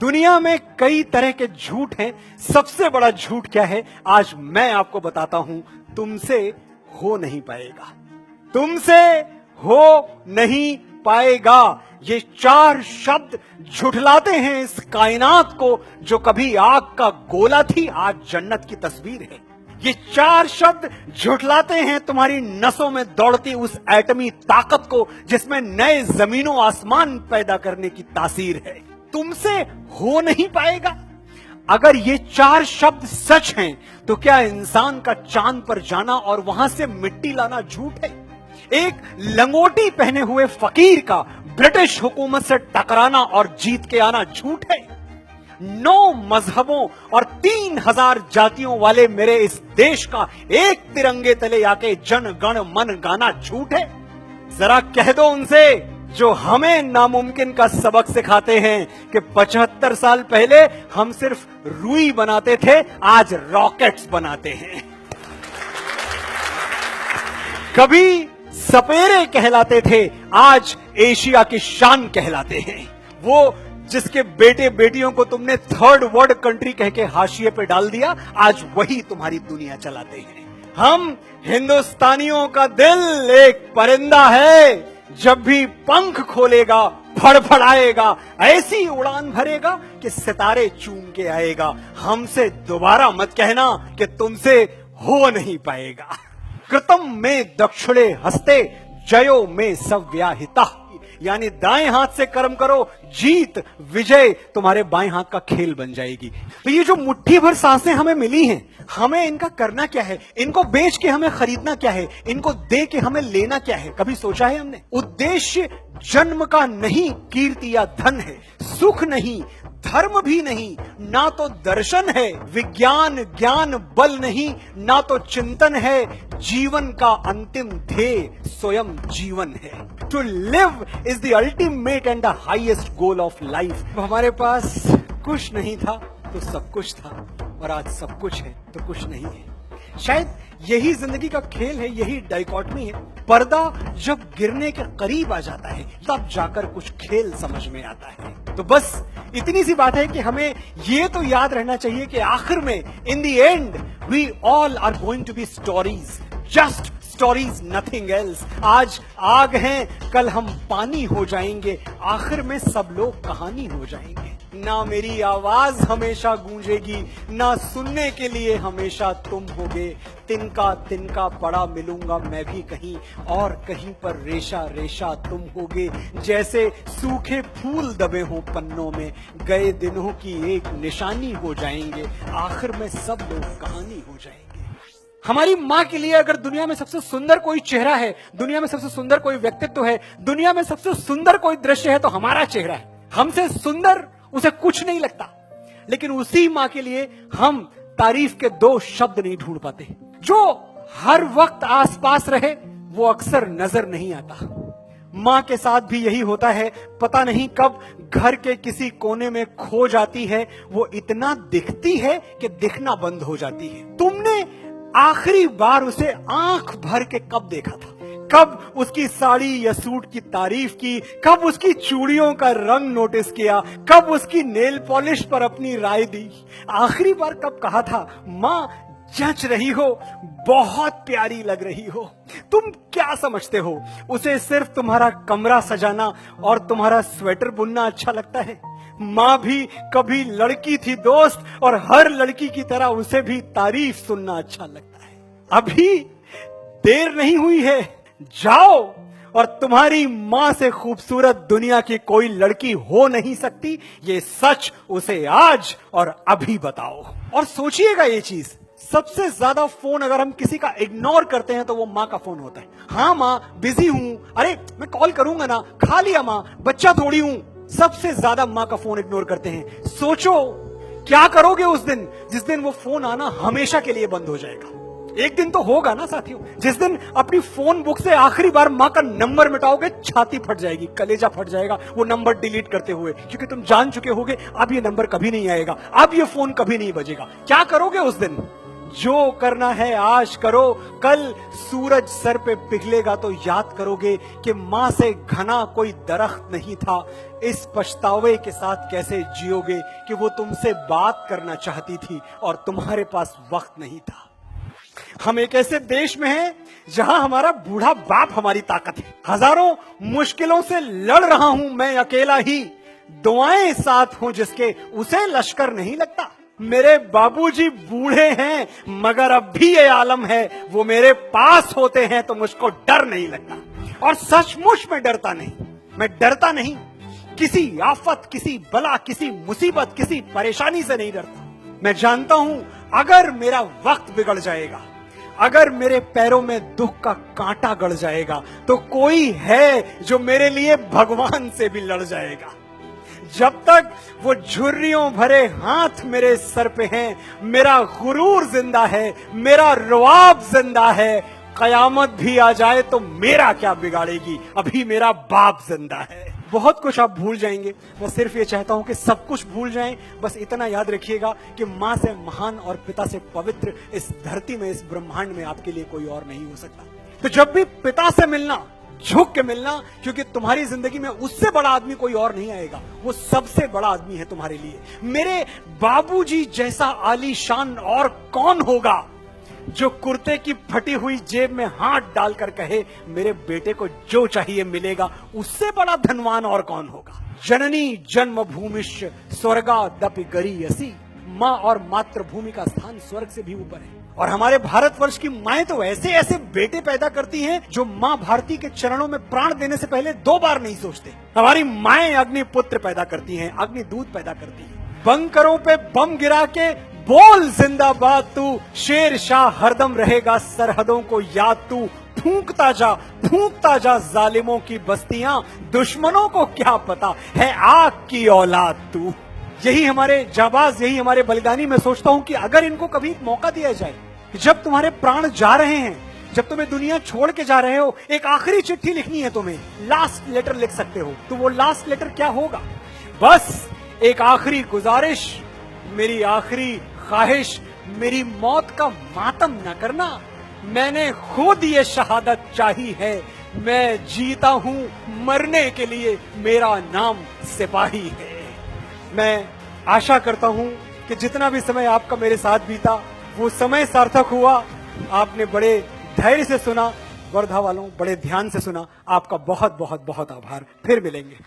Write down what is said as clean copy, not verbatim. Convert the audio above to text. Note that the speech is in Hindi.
दुनिया में कई तरह के झूठ हैं। सबसे बड़ा झूठ क्या है, आज मैं आपको बताता हूं। तुमसे हो नहीं पाएगा, तुमसे हो नहीं पाएगा। ये चार शब्द झुठलाते हैं इस कायनात को जो कभी आग का गोला थी, आज जन्नत की तस्वीर है। ये चार शब्द झुठलाते हैं तुम्हारी नसों में दौड़ती उस एटमी ताकत को जिसमें नए जमीनों आसमान पैदा करने की तासीर है। तुमसे हो नहीं पाएगा। अगर ये चार शब्द सच हैं तो क्या इंसान का चांद पर जाना और वहां से मिट्टी लाना झूठ है? एक लंगोटी पहने हुए फकीर का ब्रिटिश हुकूमत से टकराना और जीत के आना झूठ है? 9 मजहबों और 3000 जातियों वाले मेरे इस देश का एक तिरंगे तले आके जन गण मन गाना झूठ है? जरा कह दो उनसे जो हमें नामुमकिन का सबक सिखाते हैं कि 75 साल पहले हम सिर्फ रुई बनाते थे, आज रॉकेट्स बनाते हैं। कभी सपेरे कहलाते थे, आज एशिया की शान कहलाते हैं। वो जिसके बेटे बेटियों को तुमने थर्ड वर्ल्ड कंट्री कह के हाशिए पे डाल दिया, आज वही तुम्हारी दुनिया चलाते हैं। हम हिंदुस्तानियों का दिल एक परिंदा है, जब भी पंख खोलेगा फड़फड़ाएगा, ऐसी उड़ान भरेगा कि सितारे चूम के आएगा। हमसे दोबारा मत कहना कि तुमसे हो नहीं पाएगा। कृतम में दक्षिणे हस्ते जयो में सव्याहिता, यानी दाएं हाथ से कर्म करो, जीत विजय तुम्हारे बाएं हाथ का खेल बन जाएगी। तो ये जो मुट्ठी भर सांसें हमें मिली हैं, हमें इनका करना क्या है? इनको बेच के हमें खरीदना क्या है? इनको दे के हमें लेना क्या है? कभी सोचा है हमने? उद्देश्य जन्म का नहीं कीर्ति या धन है, सुख नहीं, धर्म भी नहीं, ना तो दर्शन है, विज्ञान ज्ञान बल नहीं, ना तो चिंतन है। जीवन का अंतिम ध्येय स्वयं जीवन है। To live is the ultimate end the highest goal of life. हमारे पास कुछ नहीं था तो सब कुछ था, और आज सब कुछ है तो कुछ नहीं है। शायद यही जिंदगी का खेल है, यही डाइकॉटमी है। पर्दा जब गिरने के करीब आ जाता है तब जाकर कुछ खेल समझ में आता है। तो बस इतनी सी बात है कि हमें ये तो याद रहना चाहिए कि आखिर में in the end we all are going to be stories, just stories, nothing else. आज आग हैं, कल हम पानी हो जाएंगे, आखिर में सब लोग कहानी हो जाएंगे। ना मेरी आवाज हमेशा गूंजेगी, ना सुनने के लिए हमेशा तुम होगे। तिनका तिनका पड़ा मिलूंगा मैं भी कहीं, और कहीं पर रेशा रेशा तुम होगे। जैसे सूखे फूल दबे हों पन्नों में, गए दिनों की एक निशानी हो जाएंगे, आखिर में सब लोग कहानी हो जाएंगे। हमारी माँ के लिए अगर दुनिया में सबसे सुंदर कोई चेहरा है, दुनिया में सबसे सुंदर कोई व्यक्तित्व है, दुनिया में सबसे सुंदर कोई दृश्य है, तो हमारा चेहरा है। हमसे सुंदर उसे कुछ नहीं लगता, लेकिन उसी माँ के लिए हम तारीफ के 2 शब्द नहीं ढूंढ पाते। जो हर वक्त आसपास रहे वो अक्सर नजर नहीं आता। माँ के साथ भी यही होता है, पता नहीं कब घर के किसी कोने में खो जाती है। वो इतना दिखती है कि दिखना बंद हो जाती है। तुमने आखिरी बार उसे आंख भर के कब देखा था? कब उसकी साड़ी या सूट की तारीफ की? कब उसकी चूड़ियों का रंग नोटिस किया? कब उसकी नेल पॉलिश पर अपनी राय दी? आखिरी बार कब कहा था, माँ जच रही हो, बहुत प्यारी लग रही हो? तुम क्या समझते हो, उसे सिर्फ तुम्हारा कमरा सजाना और तुम्हारा स्वेटर बुनना अच्छा लगता है? माँ भी कभी लड़की थी दोस्त, और हर लड़की की तरह उसे भी तारीफ सुनना अच्छा लगता है। अभी देर नहीं हुई है, जाओ, और तुम्हारी माँ से खूबसूरत दुनिया की कोई लड़की हो नहीं सकती, ये सच उसे आज और अभी बताओ। और सोचिएगा ये चीज, सबसे ज्यादा फोन अगर हम किसी का इग्नोर करते हैं तो वो माँ का फोन होता है। हाँ माँ बिजी हूं, अरे मैं कॉल करूंगा ना, खा लिया माँ, बच्चा थोड़ी हूं। सबसे ज्यादा माँ का फोन इग्नोर करते हैं। सोचो क्या करोगे उस दिन जिस दिन वो फोन आना हमेशा के लिए बंद हो जाएगा। एक दिन तो होगा ना साथियों, जिस दिन अपनी फोन बुक से आखिरी बार माँ का नंबर मिटाओगे, छाती फट जाएगी, कलेजा फट जाएगा वो नंबर डिलीट करते हुए, क्योंकि तुम जान चुके होगे अब ये नंबर कभी नहीं आएगा, अब ये फोन कभी नहीं बजेगा। क्या करोगे उस दिन? जो करना है आज करो, कल सूरज सर पे पिघलेगा तो याद करोगे कि मां से घना कोई दरख्त नहीं था। इस पछतावे के साथ कैसे जियोगे कि वो तुमसे बात करना चाहती थी और तुम्हारे पास वक्त नहीं था। हम एक ऐसे देश में हैं जहां हमारा बूढ़ा बाप हमारी ताकत है। हजारों मुश्किलों से लड़ रहा हूं मैं अकेला ही, दुआएं साथ हों जिसके उसे लश्कर नहीं लगता। मेरे बाबूजी बूढ़े हैं मगर अब भी ये आलम है, वो मेरे पास होते हैं तो मुझको डर नहीं लगता। और सचमुच में डरता नहीं, मैं डरता नहीं किसी आफत, किसी बला, किसी मुसीबत, किसी परेशानी से नहीं डरता। मैं जानता हूं अगर मेरा वक्त बिगड़ जाएगा, अगर मेरे पैरों में दुख का कांटा गड़ जाएगा तो कोई है जो मेरे लिए भगवान से भी लड़ जाएगा। जब तक वो झुर्रियों भरे हाथ मेरे सर पे हैं, मेरा गुरूर जिंदा है, मेरा रुआब जिंदा है। कयामत भी आ जाए तो मेरा क्या बिगाड़ेगी, अभी मेरा बाप जिंदा है। बहुत कुछ आप भूल जाएंगे, मैं सिर्फ ये चाहता हूं कि सब कुछ भूल जाएं। बस इतना याद रखिएगा कि मां से महान और पिता से पवित्र इस धरती में, इस ब्रह्मांड में आपके लिए कोई और नहीं हो सकता। तो जब भी पिता से मिलना, झुक के मिलना, क्योंकि तुम्हारी जिंदगी में उससे बड़ा आदमी कोई और नहीं आएगा, वो सबसे बड़ा आदमी है तुम्हारे लिए। मेरे बाबूजी जैसा आलीशान और कौन होगा जो कुर्ते की फटी हुई जेब में हाथ डालकर कहे मेरे बेटे को जो चाहिए मिलेगा, उससे बड़ा धनवान और कौन होगा। जननी जन्मभूमिश्च स्वर्गादपि गरीयसी, मां और मातृभूमि का स्थान स्वर्ग से भी ऊपर है। और हमारे भारतवर्ष की माएं तो ऐसे ऐसे बेटे पैदा करती हैं जो मां भारती के चरणों में प्राण देने से पहले 2 बार नहीं सोचते। हमारी माएं अग्निपुत्र पैदा करती हैं, अग्निदूत पैदा करती हैं। बंकरों पे बम गिरा के बोल जिंदाबाद तू, शेर शाह हरदम रहेगा सरहदों को याद तू। फूंकता जा जालिमों की बस्तियां, दुश्मनों को क्या पता है आग की औलाद तू। यही हमारे जाबाज, यही हमारे बलिदानी। मैं सोचता हूं कि अगर इनको कभी एक मौका दिया जाए, जब तुम्हारे प्राण जा रहे हैं, जब तुम्हें दुनिया छोड़ के जा रहे हो, एक आखिरी चिट्ठी लिखनी है तुम्हें, लास्ट लेटर लिख सकते हो, तो वो लास्ट लेटर क्या होगा? बस एक आखिरी गुजारिश, मेरी आखिरी ख्वाहिश, मेरी मौत का मातम न करना। मैंने खुद ये शहादत चाही है, मैं जीता हूं मरने के लिए, मेरा नाम सिपाही है। मैं आशा करता हूं कि जितना भी समय आपका मेरे साथ बीता वो समय सार्थक हुआ। आपने बड़े धैर्य से सुना, वर्धा वालों बड़े ध्यान से सुना। आपका बहुत बहुत बहुत आभार। फिर मिलेंगे।